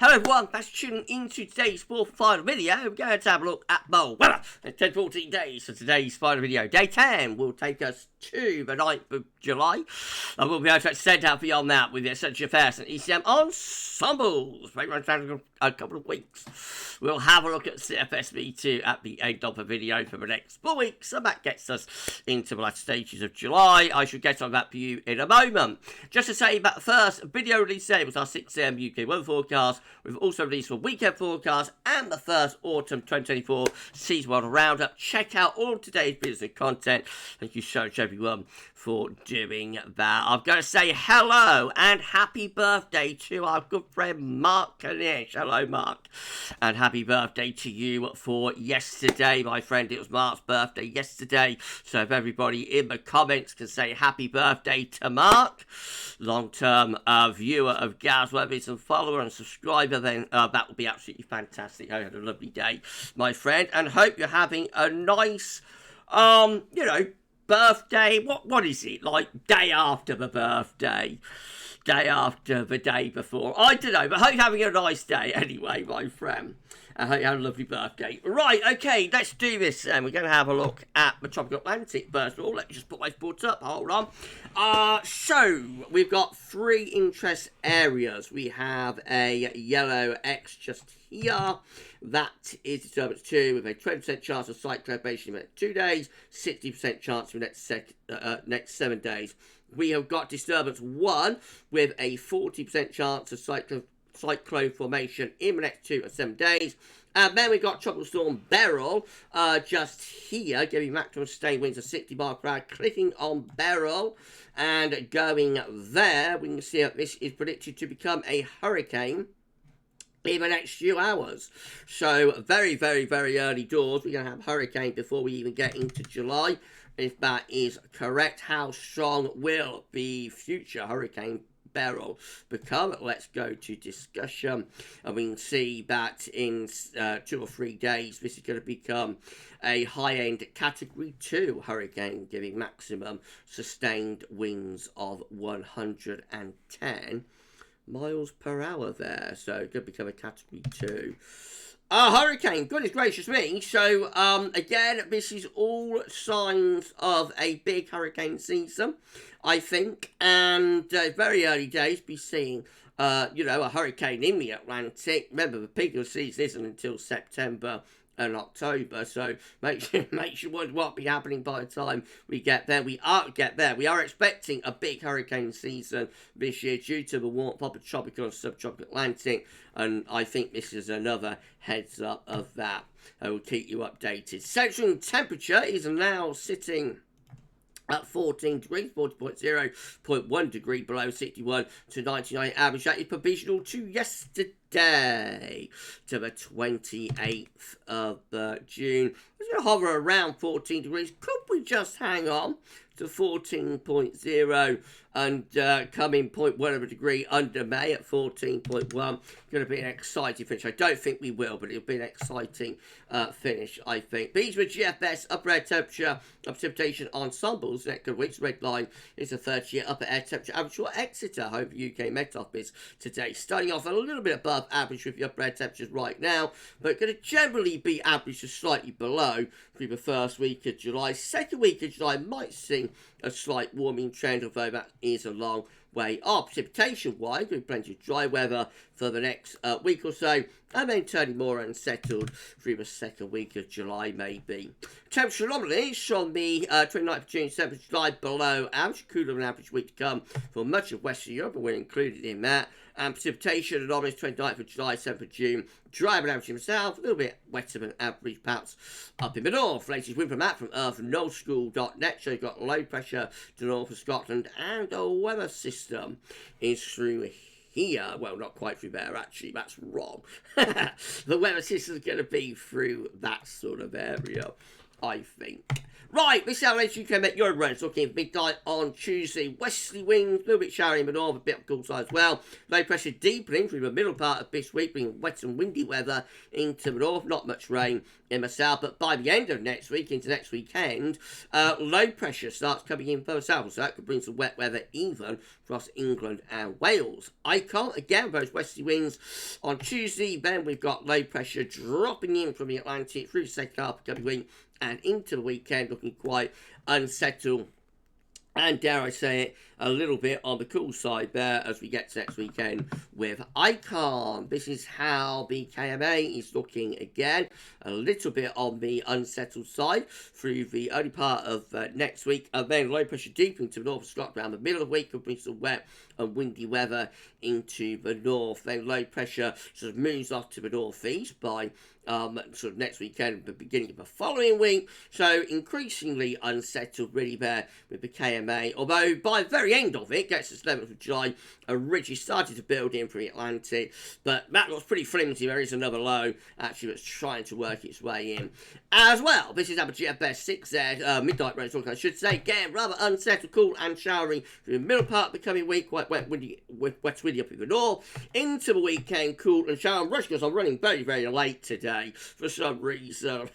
Hello everyone, thanks for tuning into today's fourth and final video. We're going to have a look at the weather in 10-14 days for today's final video. Day 10 will take us to the 9th of July. And we'll be able to extend out beyond that with the CFS and ECM ensembles. Maybe around a couple of weeks. We'll have a look at CFS V2 at the end of the video for the next 4 weeks. And that gets us into the latter stages of July. I should get on that for you in a moment. Just to say that the first video release today was our 6 AM UK weather forecast. We've also released a weekend forecast and the first autumn 2024 season weather roundup. Check out all of today's videos and content. Thank you so much everyone for doing that. I'm going to say hello and happy birthday to our good friend Mark Kanish. Hello Mark. And happy birthday to you for yesterday, my friend. It was Mark's birthday yesterday. So if everybody in the comments can say happy birthday to Mark, long-term viewer of GavsWeatherVids and follower and subscriber, then that would be absolutely fantastic. I had a lovely day, my friend, and hope you're having a nice, birthday. What is it, like day after the birthday? Day after the day before? I don't know, but I hope you're having a nice day anyway, my friend. I hope you had a lovely birthday. Right, okay, let's do this. And we're going to have a look at the tropical Atlantic first of all. Let me just put my boards up. Hold on. So, we've got 3 interest areas. We have a yellow X just here. That is disturbance 2 with a 20% chance of cyclone in the next 2 days, 60% chance in the next 7 days. We have got disturbance 1 with a 40% chance of cyclone formation in the next 2 or 7 days. And then we've got Tropical Storm Beryl just here, giving maximum sustained winds of 60 miles per hour. Clicking on Beryl and going there, we can see that this is predicted to become a hurricane in the next few hours. So very, very, very early doors. We're going to have hurricane before we even get into July. If that is correct, how strong will the future hurricane Beryl become? Let's go to discussion, and we can see that in 2 or 3 days this is going to become a high-end category 2 hurricane, giving maximum sustained winds of 110 miles per hour there. So it could become a category 2 hurricane. Goodness gracious me. So again, this is all signs of a big hurricane season, I think, and very early days be seeing a hurricane in the Atlantic. Remember, the peak of the season isn't until September and October, so makes you wonder what will be happening by the time we get there. We are expecting a big hurricane season this year due to the warmth of the tropical and subtropical Atlantic, and I think this is another heads up of that. I will keep you updated. Central temperature is now sitting at 14 degrees, 40.1 degree below 61 to 99 average. That is provisional to yesterday, to the 28th of June. It's going to hover around 14 degrees. Could we just hang on to 14.0 and come in 0.1 of a degree under May at 14.1? Going to be an exciting finish. I don't think we will, but it'll be an exciting finish, I think. These were GFS upper air temperature precipitation ensembles. Next couple of weeks, red line is a 30-year upper air temperature average for Exeter, home for UK Met Office today. Starting off a little bit above average with the upper air temperatures right now, but going to generally be average to slightly below through the first week of July. Second week of July might see a slight warming trend, although that is a long way off. Precipitation-wise, with plenty of dry weather for the next week or so, and then turning more unsettled through the second week of July, maybe. Temperature anomalies from the 29th of June, 7th of July, below average, cooler than average week to come for much of Western Europe, and we're included in that. And precipitation anomalies 29th of July, 7th of June, dry than average in the south, a little bit wetter than average perhaps up in the north. Latest wind from that from earthnullschool.net. So you've got low pressure to the north of Scotland, and a weather system is through here. Well, not quite through there, actually. That's wrong. The weather system is going to be through that sort of area. I think. Right, this is how late you can make your runs. Looking at midnight on Tuesday. Westerly winds, a little bit showery in the north, a bit of cool side as well. Low pressure deepening through the middle part of this week, bringing wet and windy weather into the north. Not much rain in the south, but by the end of next week, into next weekend, low pressure starts coming in further south, so that could bring some wet weather even across England and Wales. Icon, again, those westerly winds on Tuesday. Then we've got low pressure dropping in from the Atlantic through the second half of the week and into the weekend, looking quite unsettled. And dare I say it, a little bit on the cool side there as we get to next weekend with Icon. This is how the KMA is looking again. A little bit on the unsettled side through the early part of next week. And then low pressure deepening to the north of Scotland around the middle of the week. Could bring some wet and windy weather into the north. Then low pressure sort of moves off to the northeast by sort of next weekend, the beginning of the following week. So increasingly unsettled really there with the KMA. Although by the very end of it, gets to 11th of July, a ridge started to build in from the Atlantic, but that looks pretty flimsy. There is another low actually that's trying to work its way in as well. This is our GFS V2 midnight rain talk, I should say. Again, rather unsettled, cool and showery through the middle part of the coming week. Quite wet, windy, windy up in the north. Into the weekend, cool and showery. Rush because I'm running very, very late today for some reason.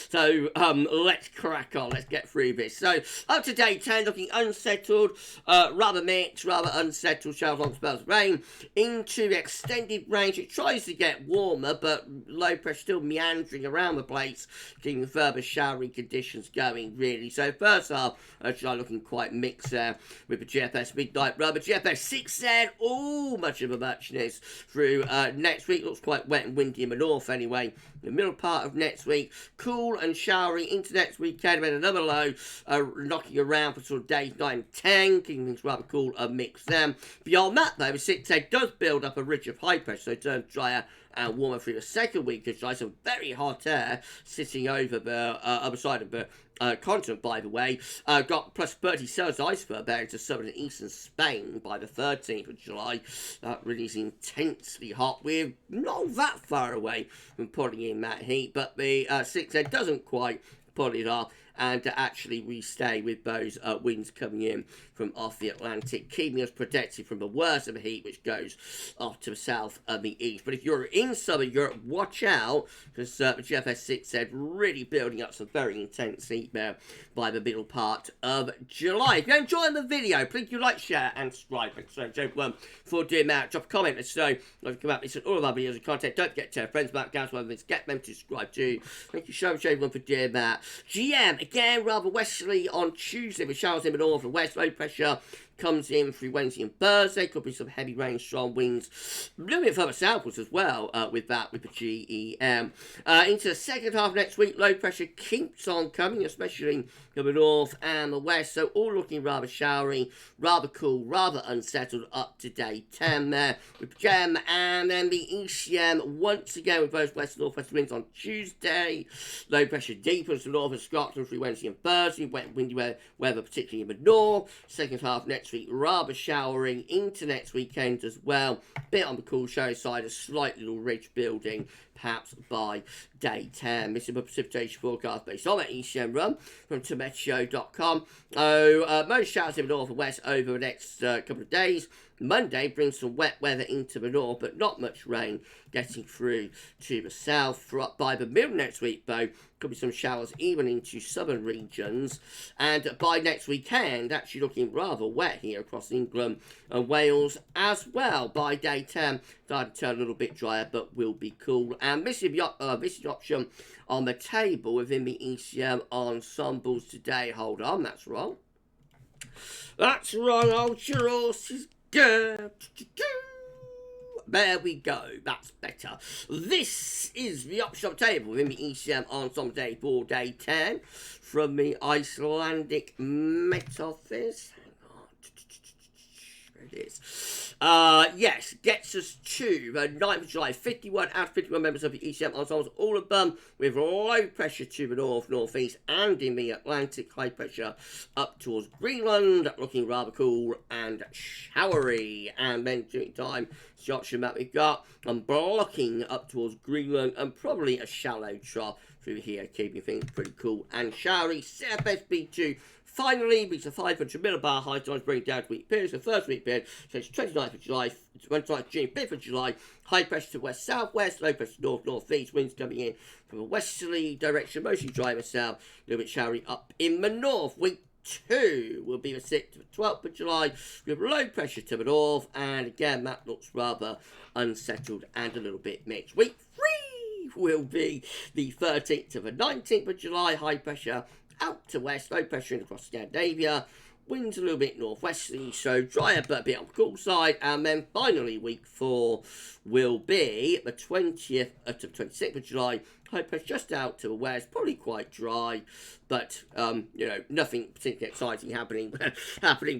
So let's crack on. Let's get through this. So up to day 10, looking unsettled, rather mixed, rather unsettled. Showers, long spells of rain into the extended range. It tries to get warmer, but low pressure still meandering around the place, keeping further showery conditions going, really. So first half, July looking quite mixed there with the GFS midnight rubber. GFS V2, all much of a muchness through next week. Looks quite wet and windy in the north anyway. The middle part of next week, cool and showery into next weekend. Then another low knocking around for sort of days 9 and 10, keeping things rather cool and mixed then. Beyond that, though, the 6A does build up a ridge of high pressure, so it turns drier and warmer through the second week of July. Some very hot air sitting over the other side of the continent, by the way. Got plus 30 Celsius iceberg bearing to southern and eastern Spain by the 13th of July. That really is intensely hot. We're not that far away from pulling in that heat, but the 6A doesn't quite pull it off. And actually we stay with those winds coming in from off the Atlantic, keeping us protected from the worst of the heat, which goes off to the south and the east. But if you're in southern Europe, watch out, because the GFS V2 really building up some very intense heat there by the middle part of July. If you're enjoying the video, please do like, share, and subscribe. Thanks so much for doing that. Drop a comment, let us know if you come out and all of our videos and content. Don't forget to tell friends about GavsWeatherVids, get them to subscribe too. Thank you so much, everyone, for doing that. GM, again, rather westerly on Tuesday with showers in the north and west. Low pressure comes in through Wednesday and Thursday. Could be some heavy rain, strong winds. A little bit further southwards as well with the GEM. Into the second half next week, low pressure keeps on coming, especially in the north and the west. So all looking rather showery, rather cool, rather unsettled up to day 10 there with GEM. And then the ECM once again with those west and northwest winds on Tuesday. Low pressure deepens to north of Scotland through Wednesday and Thursday. Wet and windy weather, particularly in the north. Second half next week, rather showering into next weekend as well. Bit on the cool show side, a slight little ridge building perhaps by day 10. This is a precipitation forecast based on that ECM run from tometeo.com. Most showers in the north and west over the next couple of days. Monday brings some wet weather into the north, but not much rain getting through to the south. For up by the middle next week, though, could be some showers even into southern regions. And by next weekend, actually looking rather wet here across England and Wales as well. By day 10, starting to turn a little bit drier, but will be cool. And this is the option on the table within the ECM ensembles today. Hold on, that's wrong. That's wrong, hold your horses. There we go, that's better. This is the upshot table within the ECM Ensemble day for day 10 from the Icelandic Met Office. Hang on. There it is. Yes, gets us to the 9th of July. 51 out of 51 members of the ECM ensembles, all of them with low pressure to the north, northeast, and in the Atlantic, high pressure up towards Greenland, looking rather cool and showery. And then during time, it's the option that we've got, and blocking up towards Greenland, and probably a shallow trough through here, keeping things pretty cool and showery. CFS V2 finally reached a 500 millibar high times, bringing down to week periods. The first week period, so it's 29th of July, 29th of June, 5th of July. High pressure to west-southwest, low pressure to north-northeast. Winds coming in from a westerly direction, mostly dry in the south, a little bit showery up in the north. Week 2 will be the 6th to the 12th of July with low pressure to the north, and again that looks rather unsettled and a little bit mixed. Week 3 will be the 13th to the 19th of July, high pressure out to west, low pressure in across Scandinavia, winds a little bit northwesterly, so drier but a bit on the cool side. And then finally week 4 will be the 20th to 26th of July, high pressure just out to the west, probably quite dry, but you know, nothing particularly exciting happening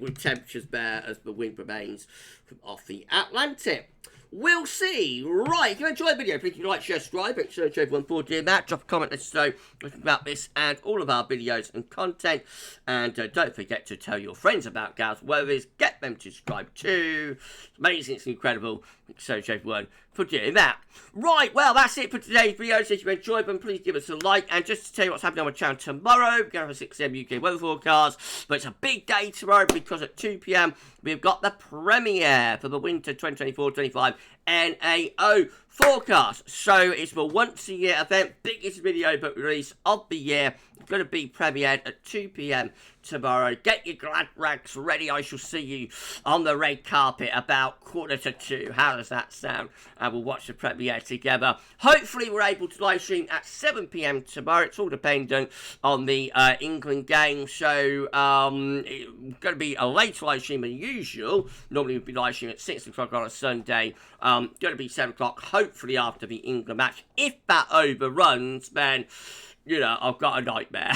with temperatures there as the wind remains from off the Atlantic. We'll see. Right, if you enjoyed the video, please like, share, subscribe. Make sure to everyone for doing that. Drop a comment, let us know about this and all of our videos and content. And don't forget to tell your friends about GavsWeatherVids. Get them to subscribe too. It's amazing, it's incredible. So to everyone for doing that. Right, well, that's it for today's video. So if you enjoyed them, please give us a like. And just to tell you what's happening on my channel tomorrow, we're going to have a 6 AM UK weather forecast. But it's a big day tomorrow because at 2 PM, we've got the premiere for the winter 2024-25 NAO forecast. So it's a once-a-year event, biggest video but release of the year. It's going to be premiered at 2 PM tomorrow. Get your glad rags ready. I shall see you on the red carpet about 1:45. How does that sound? And we'll watch the premiere together. Hopefully we're able to live stream at 7 PM tomorrow. It's all dependent on the England game. So it's going to be a later live stream than usual. Normally we'd be live streaming at 6 o'clock on a Sunday. Going to be 7 o'clock, hopefully after the England match. If that overruns, then, you know, I've got a nightmare.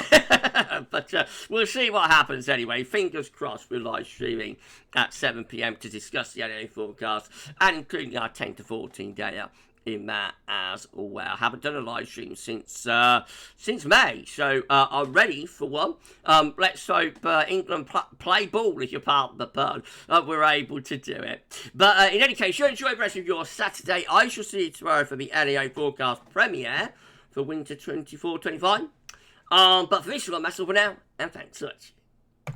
But we'll see what happens anyway. Fingers crossed we're live streaming at 7 PM to discuss the NAO forecast and including our 10 to 14 dayer in that as well. Haven't done a live stream since May, so I'm ready for one. Let's hope England play ball, if you're part of the pun. We're able to do it. But in any case, you enjoy the rest of your Saturday. I shall see you tomorrow for the NAO forecast premiere for winter 24-25. But for this one, that's all for now, and thanks so much.